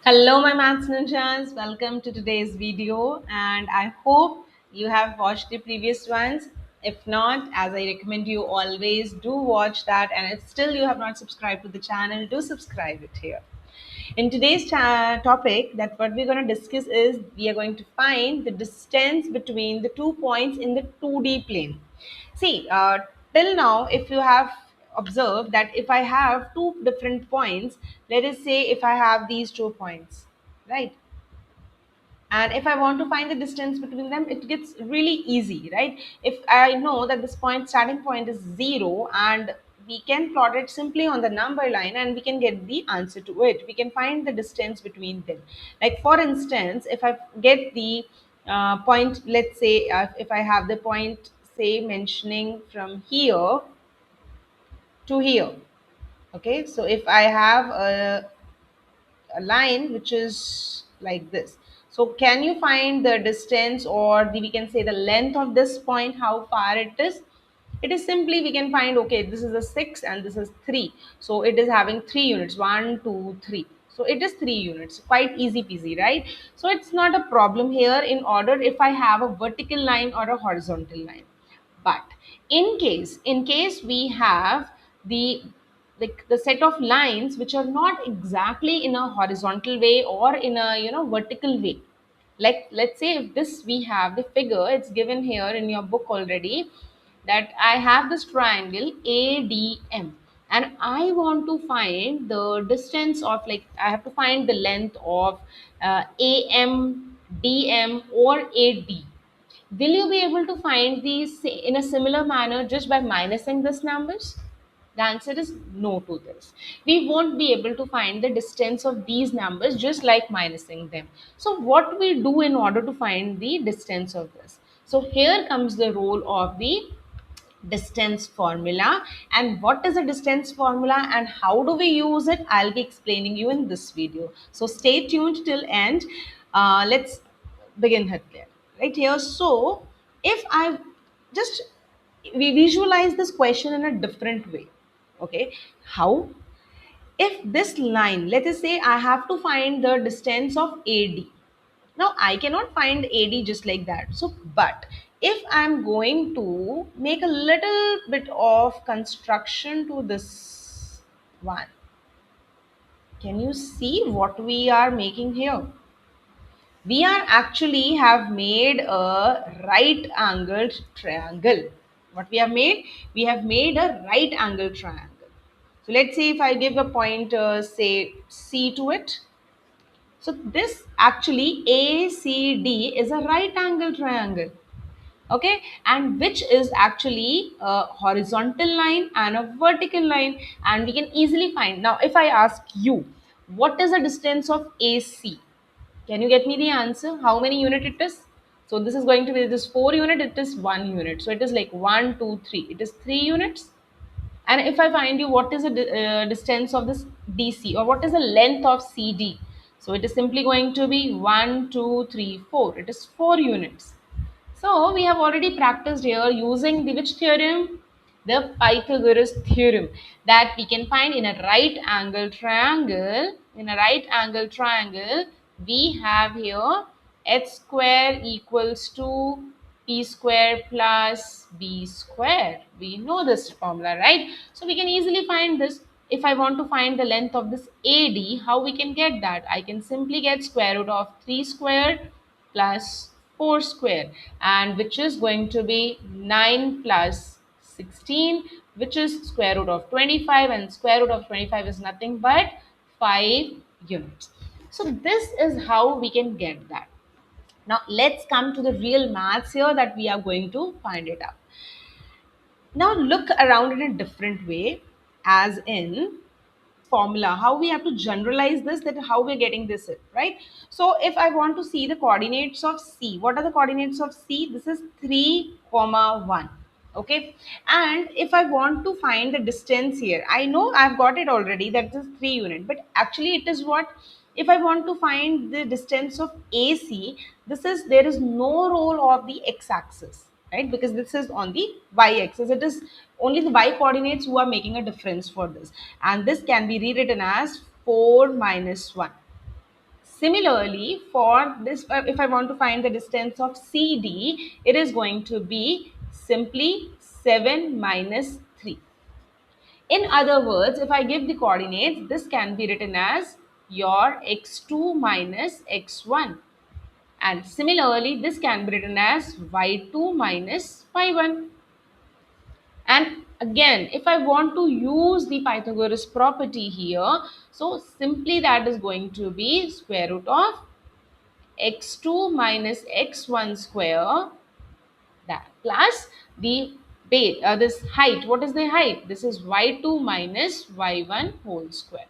Hello, my maths ninjas. Welcome to today's video, and I hope you have watched the previous ones. If not, as I recommend you always do watch that, and if still you have not subscribed to the channel, do subscribe it here. In today's topic, that what we're going to discuss is we are going to find the distance between the 2 points in the 2D plane. See, till now, if you have observed that if I have two different points, let us say if I have these 2 points, right? And if I want to find the distance between them, it gets really easy, right? If I know that this point starting point is 0, and we can plot it simply on the number line and we can get the answer to it. We can find the distance between them. Like for instance, if I get the point, let's say if I have the point, say, mentioning from here to here. Okay, so if I have a line which is like this, so can you find the distance, or we can say the length of this point, how far it is? It is simply we can find, okay, this is a 6 and this is 3, so it is having 3 units, 1 2 3, so it is 3 units, quite easy peasy, right? So it's not a problem here in order if I have a vertical line or a horizontal line. But in case we have the the set of lines which are not exactly in a horizontal way or in a vertical way, like let's say if this we have the figure, it's given here in your book already, that I have this triangle ADM, and I want to find the distance of, like, I have to find the length of AM, DM, or AD. Will you be able to find these in a similar manner just by minusing these numbers? The answer is no to this. We won't be able to find the distance of these numbers just like minusing them. So what we do in order to find the distance of this? So here comes the role of the distance formula. And what is a distance formula and how do we use it, I'll be explaining you in this video, so stay tuned till end. Let's begin here, right here. So if I just we visualize this question in a different way. Okay, how? If this line, let us say I have to find the distance of AD. Now I cannot find AD just like that. So, but if I'm going to make a little bit of construction to this one, can you see what we are making here? We are actually have made a right angled triangle. What we have made? We have made a right angled triangle. So let's say if I give a point, say C to it. So this actually ACD is a right angle triangle. Okay, and which is actually a horizontal line and a vertical line, and we can easily find. Now if I ask you, what is the distance of AC? Can you get me the answer? How many unit it is? So this is going to be this 4 unit, it is 1 unit. So it is like 1, 2, 3. It is 3 units. And if I find you what is the distance of this DC, or what is the length of CD, so it is simply going to be 1, 2, 3, 4. It is 4 units. So we have already practiced here using the which theorem? The Pythagoras theorem, that we can find in a right angle triangle. In a right angle triangle, we have here h square equals to p square plus b square. We know this formula, right? So we can easily find this. If I want to find the length of this AD, how we can get that? I can simply get square root of 3 square plus 4 square, and which is going to be 9 plus 16, which is square root of 25, and square root of 25 is nothing but 5 units. So this is how we can get that. Now let's come to the real maths here that we are going to find it out. Now look around in a different way, as in formula, how we have to generalize this, that how we're getting this in, right? So if I want to see the coordinates of C, what are the coordinates of C? This is 3 comma 1. Okay, and if I want to find the distance here, I know I've got it already, that is 3 unit, but actually it is what? If I want to find the distance of AC, this is, there is no role of the x-axis, right? Because this is on the y-axis, it is only the y coordinates who are making a difference for this, and this can be rewritten as 4 minus 1. Similarly, for this, if I want to find the distance of CD, it is going to be simply 7 minus 3. In other words, if I give the coordinates, this can be written as your x2 minus x1. And similarly, this can be written as y2 minus y1. And again, if I want to use the Pythagoras property here, so simply that is going to be square root of x2 minus x1 square, that plus the base, this height. What is the height? This is y2 minus y1 whole square.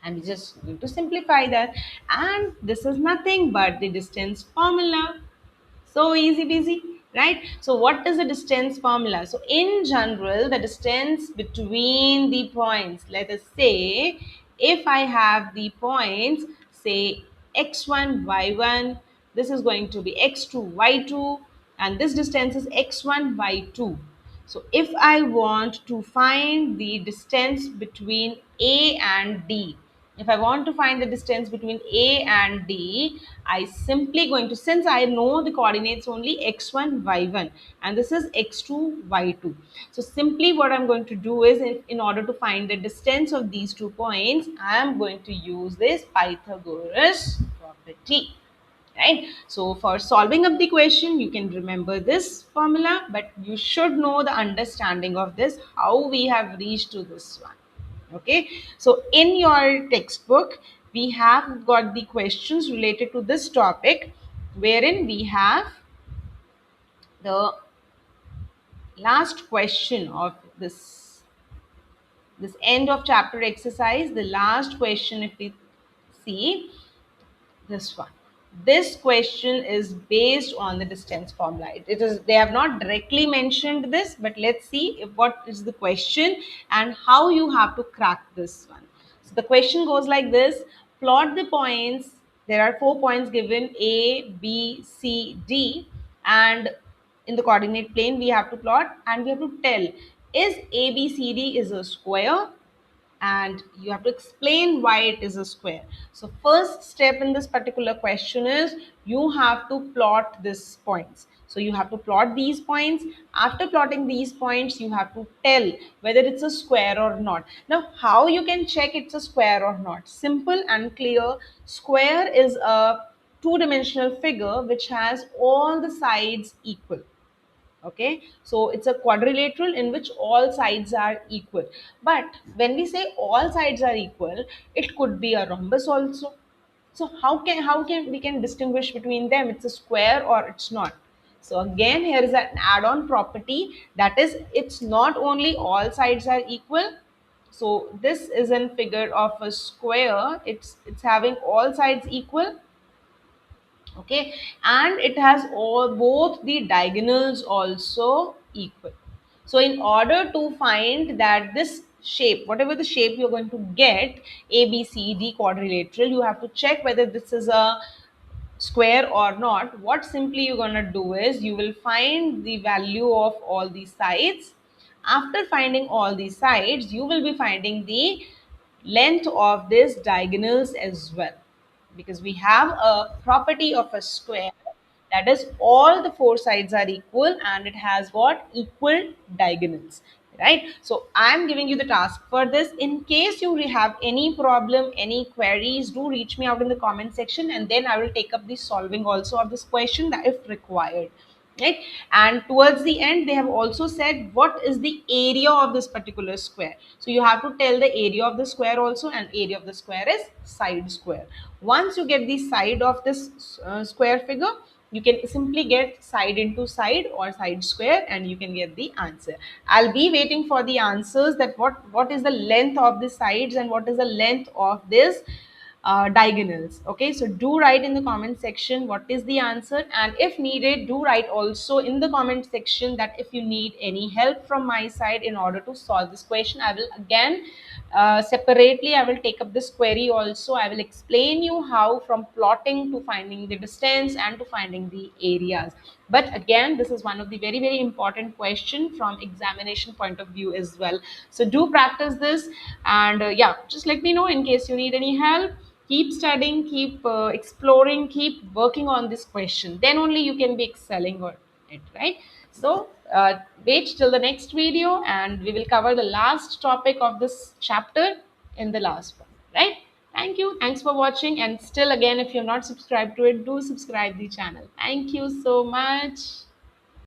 And we just need to simplify that. And this is nothing but the distance formula. So easy peasy, right? So what is the distance formula? So in general, the distance between the points, let us say, if I have the points, say x1, y1, this is going to be x2, y2, and this distance is x1, y2. So if I want to find the distance between A and D, if I want to find the distance between A and D, I simply going to, since I know the coordinates only x1, y1, and this is x2, y2. So simply what I'm going to do is, in order to find the distance of these 2 points, I am going to use this Pythagoras property. Right? So for solving up the question, you can remember this formula, but you should know the understanding of this, how we have reached to this one. Okay, so in your textbook, we have got the questions related to this topic, wherein we have the last question of this end of chapter exercise. The last question, if we see, this one, this question is based on the distance formula. It is, they have not directly mentioned this, but let's see if what is the question and how you have to crack this one. So the question goes like this: plot the points. There are 4 points given, A, B, C, D, and in the coordinate plane we have to plot, and we have to tell, is ABCD is a square, and you have to explain why it is a square. So first step in this particular question is you have to plot these points. So you have to plot these points. After plotting these points, you have to tell whether it's a square or not. Now, how you can check it's a square or not? Simple and clear. Square is a two-dimensional figure which has all the sides equal. Okay, so it's a quadrilateral in which all sides are equal. But when we say all sides are equal, it could be a rhombus also. So how can we can distinguish between them, it's a square or it's not? So again, here is an add-on property, that is, it's not only all sides are equal. So this is a figure of a square, it's having all sides equal. Okay, and it has all both the diagonals also equal. So in order to find that this shape, whatever the shape you're going to get, ABCD quadrilateral, you have to check whether this is a square or not. What simply you're going to do is you will find the value of all these sides. After finding all these sides, you will be finding the length of these diagonals as well, because we have a property of a square, that is, all the 4 sides are equal and it has what, equal diagonals, right? So I'm giving you the task for this. In case you have any problem, any queries, do reach me out in the comment section, and then I will take up the solving also of this question that if required, right? And towards the end, they have also said what is the area of this particular square. So you have to tell the area of the square also, and area of the square is side square. Once you get the side of this square figure, you can simply get side into side or side square, and you can get the answer. I'll be waiting for the answers, that what is the length of the sides and what is the length of this diagonals. Okay, so do write in the comment section what is the answer, and if needed, do write also in the comment section that if you need any help from my side in order to solve this question. I will again separately I will take up this query also. I will explain you how from plotting to finding the distance and to finding the areas. But again, this is one of the very important question from examination point of view as well. So do practice this, and yeah, just let me know in case you need any help. keep studying, keep exploring, keep working on this question. Then only you can be excelling on it, right? So wait till the next video, and we will cover the last topic of this chapter in the last one, right? Thank you. Thanks for watching. And still, again, if you're not subscribed to it, do subscribe the channel. Thank you so much.